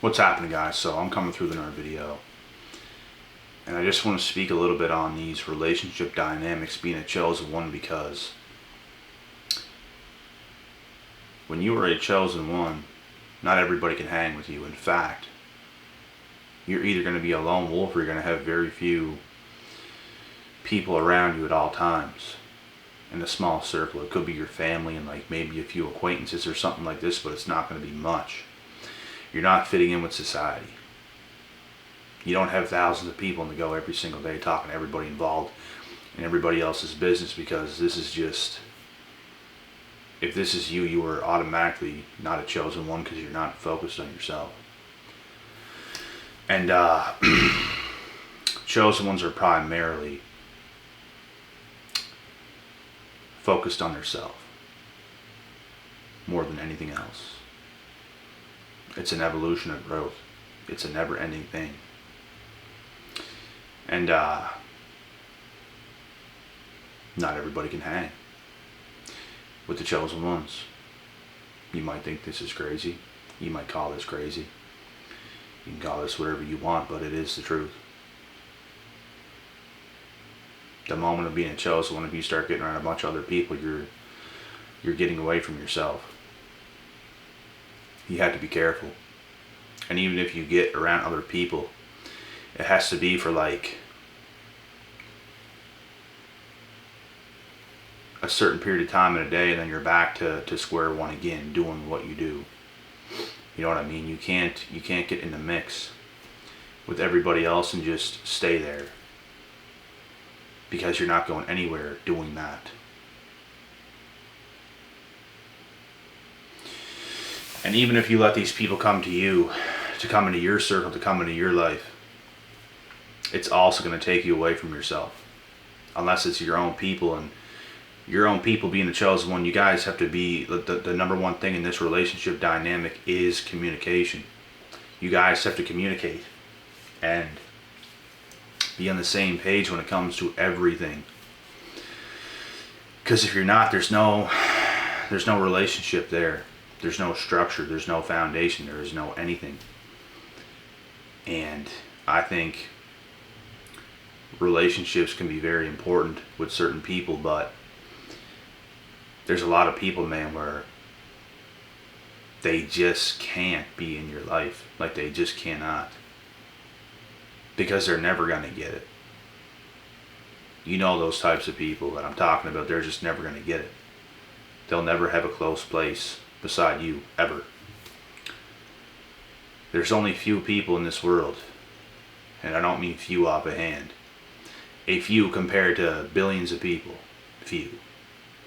What's happening, guys? So I'm coming through with another video, and I just want to speak a little bit on these relationship dynamics being a chosen one, because when you are a chosen one, not everybody can hang with you. In fact, you're either going to be a lone wolf or you're going to have very few people around you at all times in a small circle. It could be your family and like maybe a few acquaintances or something like this, but it's not going to be much. You're not fitting in with society. You don't have thousands of people to go every single day talking to everybody involved in everybody else's business, because this is just, if this is you, you are automatically not a chosen one because you're not focused on yourself. And chosen ones are primarily focused on themselves more than anything else. It's an evolution of growth. It's a never-ending thing. And not everybody can hang with the chosen ones. You might think this is crazy. You might call this crazy. You can call this whatever you want, but it is the truth. The moment of being a chosen one, if you start getting around a bunch of other people, you're getting away from yourself. You have to be careful. And even if you get around other people, it has to be for like a certain period of time in a day, and then you're back to square one again, doing what you do. You know what I mean? You can't get in the mix with everybody else and just stay there, because you're not going anywhere doing that. And even if you let these people come to you, to come into your circle, to come into your life, it's also going to take you away from yourself. Unless it's your own people, and your own people being the chosen one, you guys have to be, the number one thing in this relationship dynamic is communication. You guys have to communicate and be on the same page when it comes to everything. Because if you're not, there's no relationship there. There's no structure, there's no foundation, there is no anything. And I think relationships can be very important with certain people, but there's a lot of people, man, where they just can't be in your life. Like, they just cannot. Because they're never going to get it. You know those types of people that I'm talking about, they're just never going to get it. They'll never have a close place beside you, ever. There's only few people in this world, and I don't mean few off a hand. A few compared to billions of people. Few.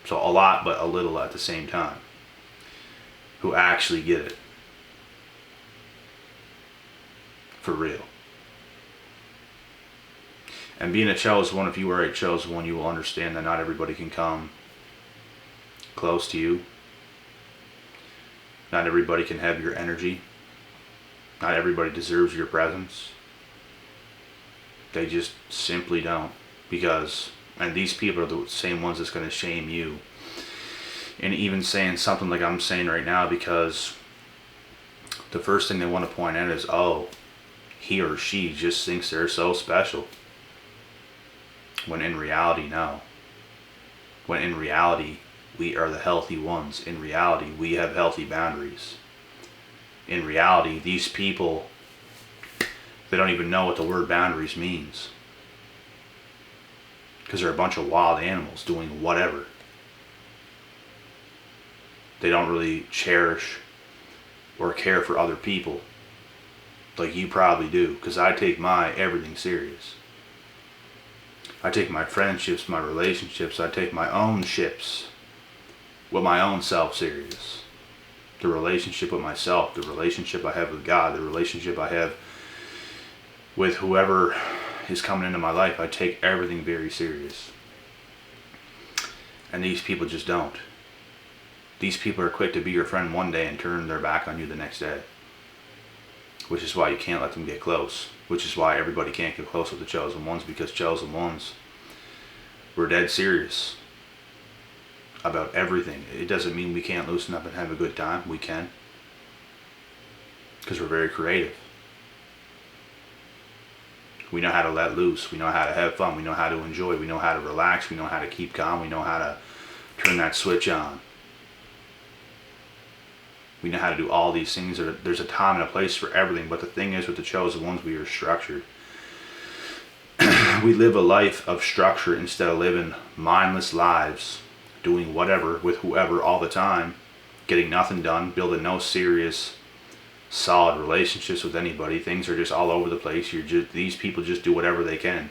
So a lot, but a little at the same time, who actually get it. For real. And being a chosen one, if you are a chosen one, you will understand that not everybody can come close to you. Not everybody can have your energy. Not everybody deserves your presence. They just simply don't. Because, and these people are the same ones that's going to shame you. And even saying something like I'm saying right now, because the first thing they want to point out is, oh, he or she just thinks they're so special. When in reality, no. When in reality, we are the healthy ones. In reality, we have healthy boundaries. In reality, these people, they don't even know what the word boundaries means. Because they're a bunch of wild animals doing whatever. They don't really cherish or care for other people like you probably do. Because I take my everything serious. I take my friendships, my relationships, I take my own ships with my own self serious. The relationship with myself, the relationship I have with God, the relationship I have with whoever is coming into my life, I take everything very serious. And these people just don't. These people are quick to be your friend one day and turn their back on you the next day. Which is why you can't let them get close. Which is why everybody can't get close with the chosen ones, because chosen ones, we're dead serious about everything. It doesn't mean we can't loosen up and have a good time. We can. because we're very creative. We know how to let loose. We know how to have fun. We know how to enjoy. We know how to relax. We know how to keep calm. We know how to turn that switch on. We know how to do all these things. There's a time and a place for everything. But the thing is, with the chosen ones, we are structured. We live a life of structure instead of living mindless lives, doing whatever with whoever all the time, getting nothing done, building no serious, solid relationships with anybody. Things are just all over the place. These people just do whatever they can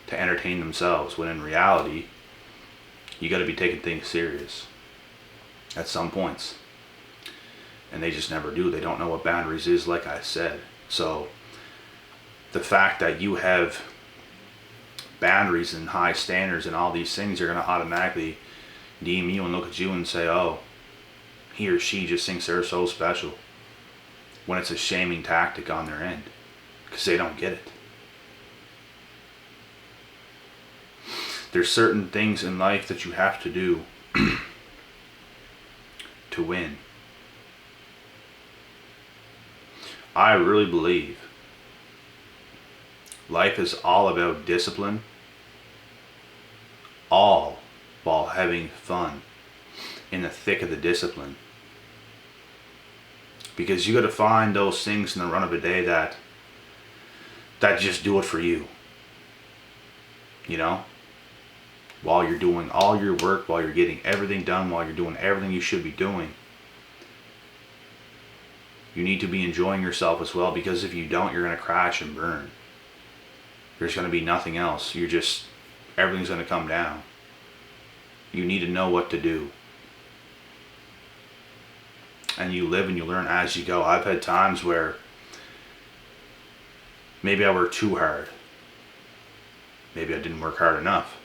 to entertain themselves, when in reality, you got to be taking things serious at some points. And they just never do. They don't know what boundaries is, like I said. So the fact that you have boundaries and high standards and all these things, are going to automatically deem you and look at you and say, oh, he or she just thinks they're so special, when it's a shaming tactic on their end, because they don't get it. There's certain things in life that you have to do to win. I really believe life is all about discipline, all while having fun in the thick of the discipline. Because you got to find those things in the run of a day that just do it for you. You know? While you're doing all your work, while you're getting everything done, while you're doing everything you should be doing, you need to be enjoying yourself as well, because if you don't, you're going to crash and burn. There's going to be nothing else. Everything's going to come down. You need to know what to do. And you live and you learn as you go. I've had times where maybe I worked too hard. Maybe I didn't work hard enough.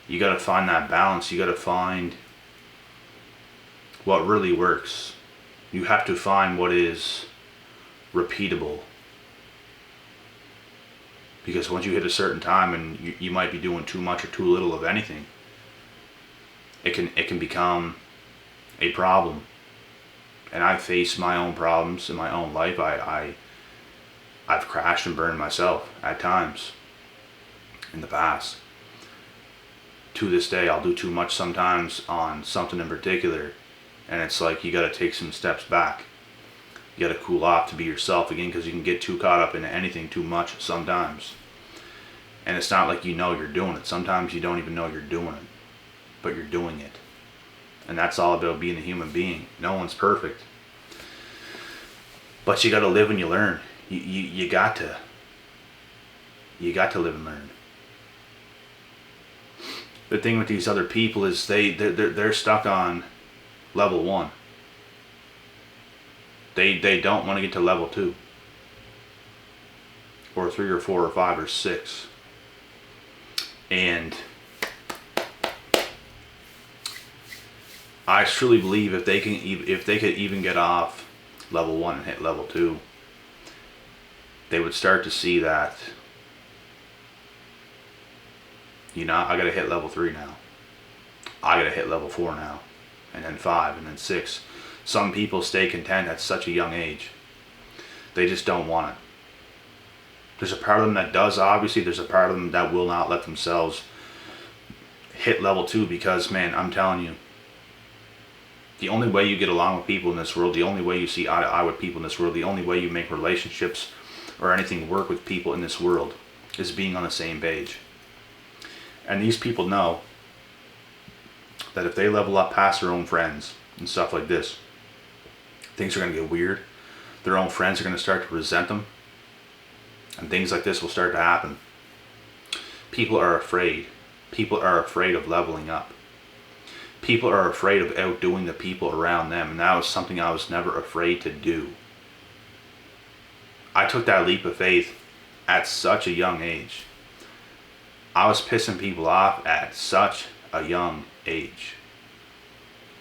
You got to find that balance. You got to find what really works. You have to find what is repeatable. Because once you hit a certain time and you might be doing too much or too little of anything, it can become a problem. And I've faced my own problems in my own life. I've crashed and burned myself at times in the past. To this day, I'll do too much sometimes on something in particular, and it's like you got to take some steps back. You got to cool off to be yourself again, because you can get too caught up in anything too much sometimes. And it's not like you know you're doing it. Sometimes you don't even know you're doing it, but you're doing it. And that's all about being a human being. No one's perfect. But you got to live and you learn. You got to live and learn. The thing with these other people is they're stuck on level 1. They don't want to get to level 2 or 3 or 4 or 5 or 6. And I truly believe if they could even get off level 1 and hit level 2, they would start to see that, I gotta hit level 3 now. I gotta hit level 4 now. And then 5 and then 6. Some people stay content at such a young age. They just don't want it. There's a part of them that does, obviously. There's a part of them that will not let themselves hit level 2, because, man, I'm telling you, the only way you get along with people in this world, the only way you see eye to eye with people in this world, the only way you make relationships or anything work with people in this world is being on the same page. And these people know that if they level up past their own friends and stuff like this, things are going to get weird. Their own friends are going to start to resent them. And things like this will start to happen. People are afraid. People are afraid of leveling up. People are afraid of outdoing the people around them. And that was something I was never afraid to do. I took that leap of faith at such a young age. I was pissing people off at such a young age.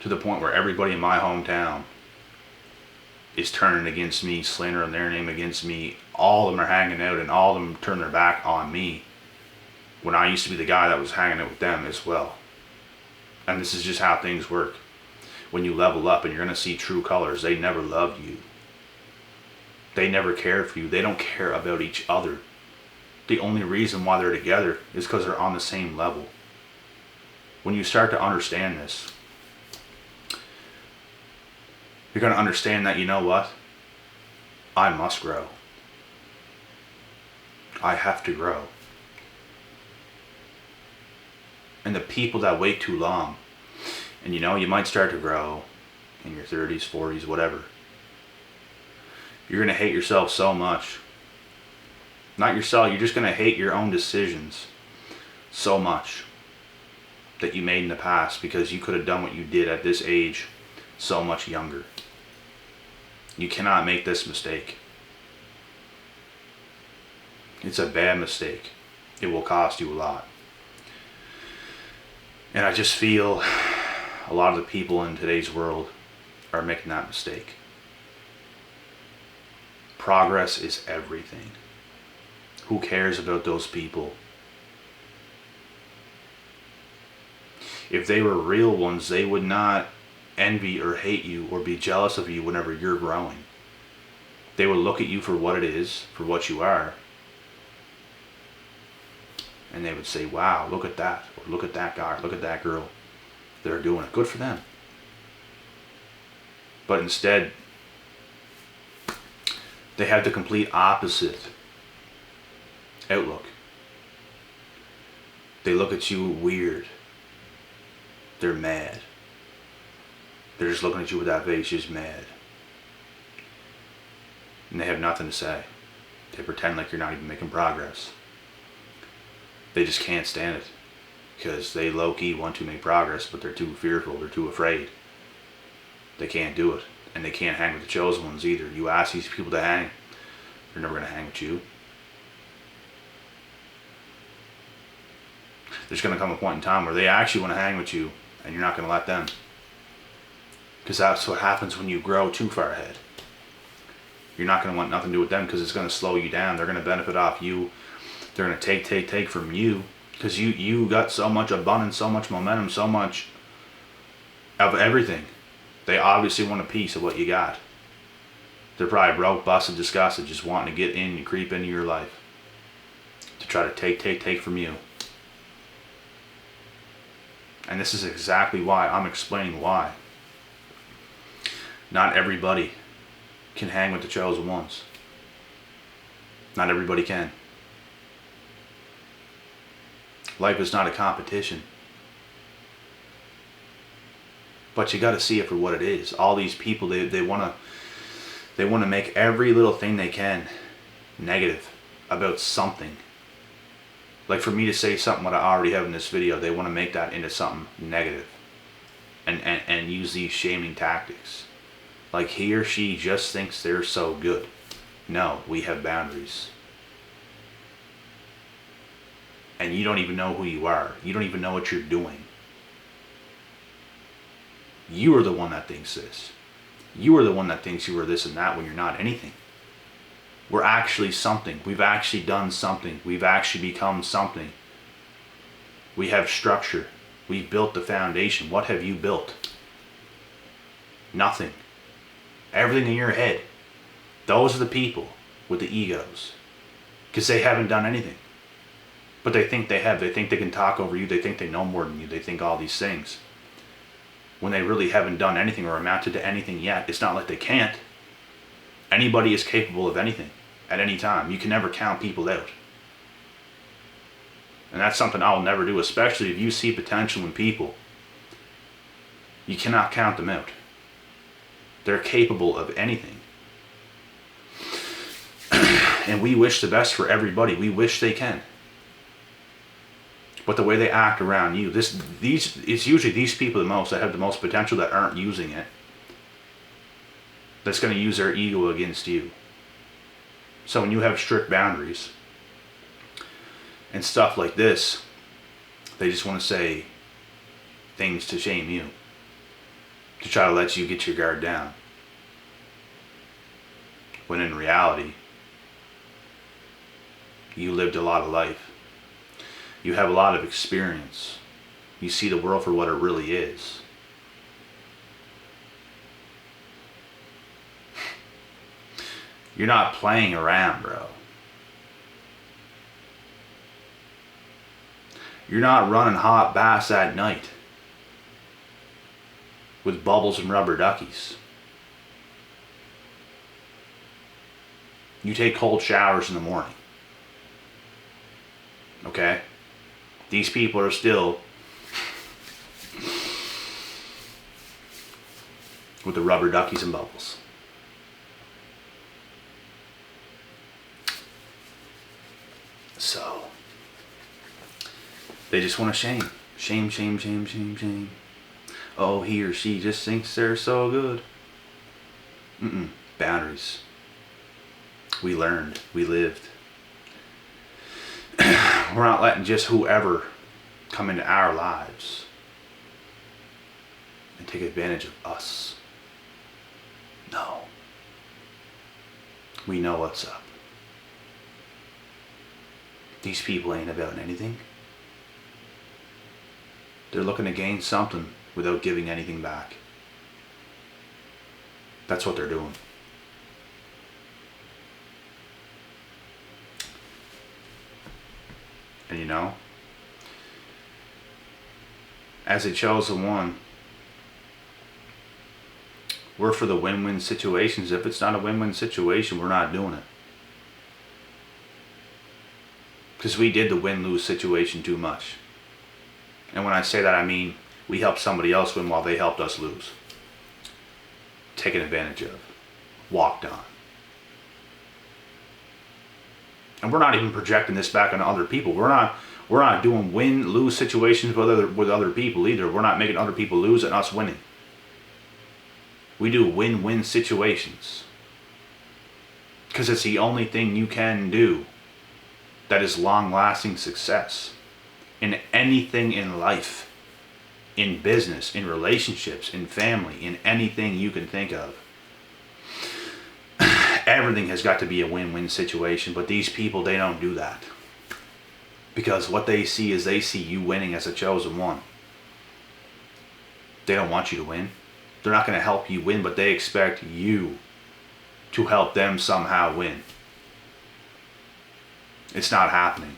To the point where everybody in my hometown is turning against me, slandering their name against me. All of them are hanging out, and all of them turn their back on me, when I used to be the guy that was hanging out with them as well. And this is just how things work. When you level up and you're going to see true colors, they never loved you. They never cared for you. They don't care about each other. The only reason why they're together is because they're on the same level. When you start to understand this, you're going to understand that, you know what? I must grow. I have to grow. And the people that wait too long, and you know, you might start to grow in your 30s, 40s, whatever. You're going to hate yourself so much. Not yourself, you're just going to hate your own decisions so much that you made in the past, because you could have done what you did at this age so much younger. You cannot make this mistake. It's a bad mistake. It will cost you a lot. And I just feel a lot of the people in today's world are making that mistake. Progress is everything. Who cares about those people? If they were real ones, they would not envy or hate you or be jealous of you whenever you're growing. They would look at you for what it is, for what you are, and they would say, wow, look at that, or look at that guy, or look at that girl. They're doing it. Good for them. But instead, they have the complete opposite outlook. They look at you weird. They're mad. They're just looking at you with that face, just mad. And they have nothing to say. They pretend like you're not even making progress. They just can't stand it, because they low-key want to make progress, but they're too fearful, they're too afraid. They can't do it. And they can't hang with the chosen ones either. You ask these people to hang, they're never going to hang with you. There's going to come a point in time where they actually want to hang with you, and you're not going to let them. Because that's what happens when you grow too far ahead. You're not going to want nothing to do with them, because it's going to slow you down. They're going to benefit off you. They're going to take from you, because you got so much abundance, so much momentum, so much of everything. They obviously want a piece of what you got. They're probably broke, busted, disgusted, just wanting to get in and creep into your life to try to take from you. And this is exactly why I'm explaining why. Not everybody can hang with the chosen ones. Not everybody can. Life is not a competition. But you got to see it for what it is. All these people, they want to make every little thing they can negative about something. Like for me to say something what I already have in this video, they want to make that into something negative. And use these shaming tactics. Like he or she just thinks they're so good. No, we have boundaries. And you don't even know who you are. You don't even know what you're doing. You are the one that thinks this. You are the one that thinks you are this and that when you're not anything. We're actually something. We've actually done something. We've actually become something. We have structure. We've built the foundation. What have you built? Nothing. Everything in your head. Those are the people with the egos. Because they haven't done anything. But they think they have. They think they can talk over you. They think they know more than you. They think all these things. When they really haven't done anything or amounted to anything yet. It's not like they can't. Anybody is capable of anything at any time. You can never count people out. And that's something I'll never do, especially if you see potential in people. You cannot count them out. They're capable of anything. And we wish the best for everybody. We wish they can. But the way they act around you, it's usually these people the most that have the most potential that aren't using it. That's going to use their ego against you. So when you have strict boundaries and stuff like this, they just want to say things to shame you, to try to let you get your guard down. When in reality, you lived a lot of life. You have a lot of experience. You see the world for what it really is. You're not playing around, bro. You're not running hot baths at night with bubbles and rubber duckies. You take cold showers in the morning. Okay? These people are still with the rubber duckies and bubbles. So, they just want to shame. Shame, shame, shame, shame, shame. Oh, he or she just thinks they're so good. Boundaries. We learned. We lived. We're not letting just whoever come into our lives and take advantage of us. No. We know what's up. These people ain't about anything. They're looking to gain something without giving anything back. That's what they're doing. And you know, as a chosen one, we're for the win-win situations. If it's not a win-win situation, we're not doing it. Because we did the win-lose situation too much. And when I say that, I mean we helped somebody else win while they helped us lose. Taken advantage of. Walked on. And we're not even projecting this back on other people. We're not doing win-lose situations with other people either. We're not making other people lose and us winning. We do win-win situations. Because it's the only thing you can do that is long-lasting success. In anything in life. In business, in relationships, in family, in anything you can think of. Everything has got to be a win-win situation, but these people, they don't do that. Because what they see is they see you winning as a chosen one. They don't want you to win. They're not going to help you win, but they expect you to help them somehow win. It's not happening.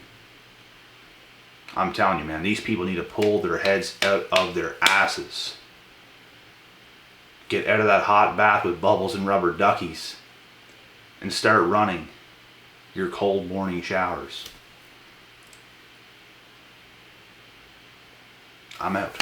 I'm telling you, man, these people need to pull their heads out of their asses. Get out of that hot bath with bubbles and rubber duckies and start running your cold morning showers. I'm out.